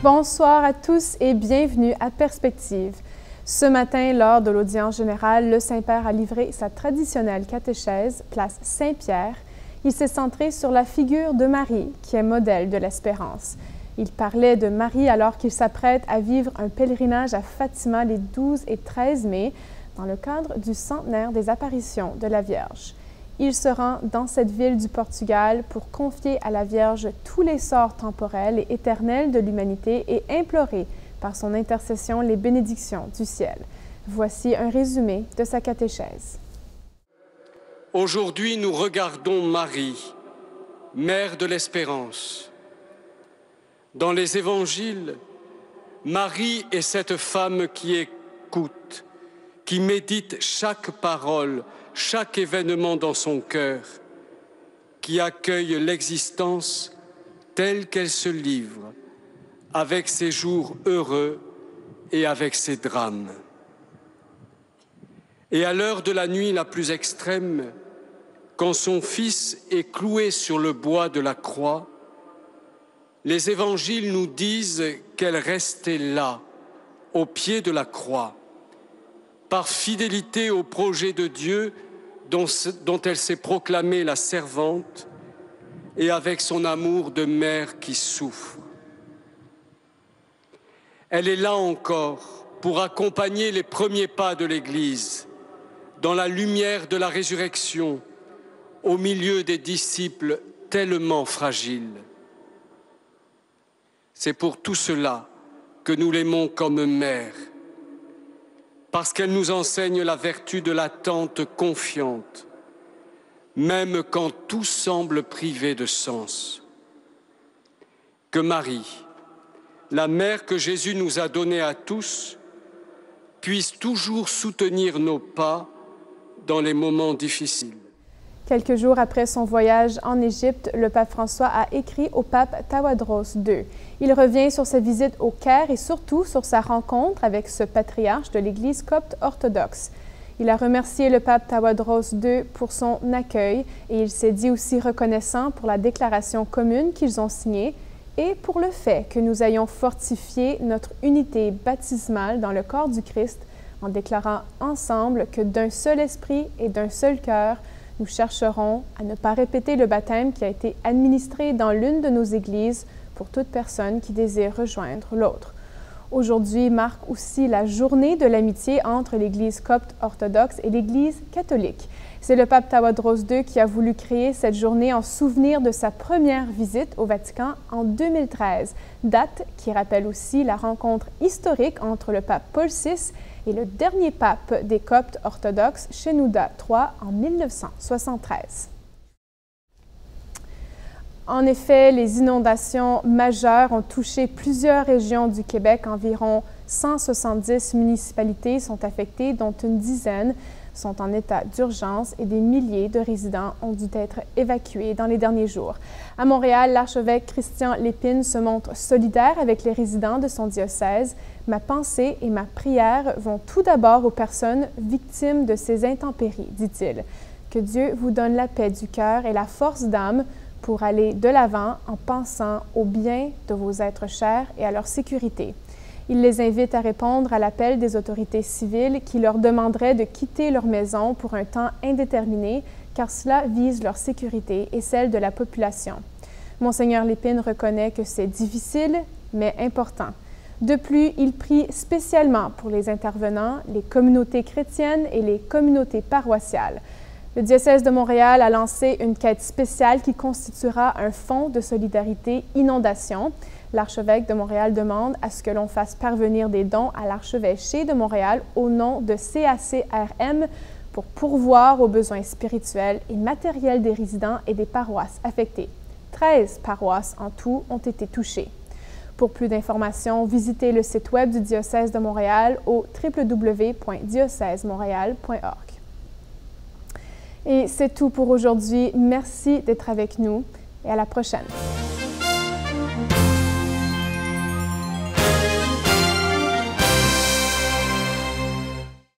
Bonsoir à tous et bienvenue à Perspective. Ce matin, lors de l'audience générale, le Saint-Père a livré sa traditionnelle catéchèse, place Saint-Pierre. Il s'est centré sur la figure de Marie, qui est modèle de l'espérance. Il parlait de Marie alors qu'il s'apprête à vivre un pèlerinage à Fatima les 12 et 13 mai, dans le cadre du centenaire des apparitions de la Vierge. Il se rend dans cette ville du Portugal pour confier à la Vierge tous les sorts temporels et éternels de l'humanité et implorer par son intercession les bénédictions du ciel. Voici un résumé de sa catéchèse. Aujourd'hui, nous regardons Marie, mère de l'espérance. Dans les évangiles, Marie est cette femme qui écoute, qui médite chaque parole, chaque événement dans son cœur, qui accueille l'existence telle qu'elle se livre, avec ses jours heureux et avec ses drames. Et à l'heure de la nuit la plus extrême, quand son Fils est cloué sur le bois de la croix, les évangiles nous disent qu'elle restait là, au pied de la croix, par fidélité au projet de Dieu dont elle s'est proclamée la servante et avec son amour de mère qui souffre. Elle est là encore pour accompagner les premiers pas de l'Église dans la lumière de la résurrection, au milieu des disciples tellement fragiles. C'est pour tout cela que nous l'aimons comme mère, parce qu'elle nous enseigne la vertu de l'attente confiante, même quand tout semble privé de sens. Que Marie, la mère que Jésus nous a donnée à tous, puisse toujours soutenir nos pas dans les moments difficiles. Quelques jours après son voyage en Égypte, le pape François a écrit au pape Tawadros II. Il revient sur sa visite au Caire et surtout sur sa rencontre avec ce patriarche de l'Église copte orthodoxe. Il a remercié le pape Tawadros II pour son accueil et il s'est dit aussi reconnaissant pour la déclaration commune qu'ils ont signée et pour le fait que nous ayons fortifié notre unité baptismale dans le corps du Christ en déclarant ensemble que d'un seul esprit et d'un seul cœur, nous chercherons à ne pas répéter le baptême qui a été administré dans l'une de nos églises pour toute personne qui désire rejoindre l'autre. Aujourd'hui marque aussi la journée de l'amitié entre l'Église copte orthodoxe et l'Église catholique. C'est le pape Tawadros II qui a voulu créer cette journée en souvenir de sa première visite au Vatican en 2013, date qui rappelle aussi la rencontre historique entre le pape Paul VI et le dernier pape des coptes orthodoxes, Shenouda III, en 1973. En effet, les inondations majeures ont touché plusieurs régions du Québec. Environ 170 municipalités sont affectées, dont une dizaine sont en état d'urgence et des milliers de résidents ont dû être évacués dans les derniers jours. À Montréal, l'archevêque Christian Lépine se montre solidaire avec les résidents de son diocèse. Ma pensée et ma prière vont tout d'abord aux personnes victimes de ces intempéries, dit-il. Que Dieu vous donne la paix du cœur et la force d'âme pour aller de l'avant en pensant au bien de vos êtres chers et à leur sécurité. Il les invite à répondre à l'appel des autorités civiles qui leur demanderaient de quitter leur maison pour un temps indéterminé, car cela vise leur sécurité et celle de la population. Monseigneur Lépine reconnaît que c'est difficile, mais important. De plus, il prie spécialement pour les intervenants, les communautés chrétiennes et les communautés paroissiales. Le diocèse de Montréal a lancé une quête spéciale qui constituera un fonds de solidarité inondation. L'archevêque de Montréal demande à ce que l'on fasse parvenir des dons à l'archevêché de Montréal au nom de CACRM pour pourvoir aux besoins spirituels et matériels des résidents et des paroisses affectées. 13 paroisses en tout ont été touchées. Pour plus d'informations, visitez le site web du diocèse de Montréal au www.diocèsemontréal.org. Et c'est tout pour aujourd'hui. Merci d'être avec nous et à la prochaine.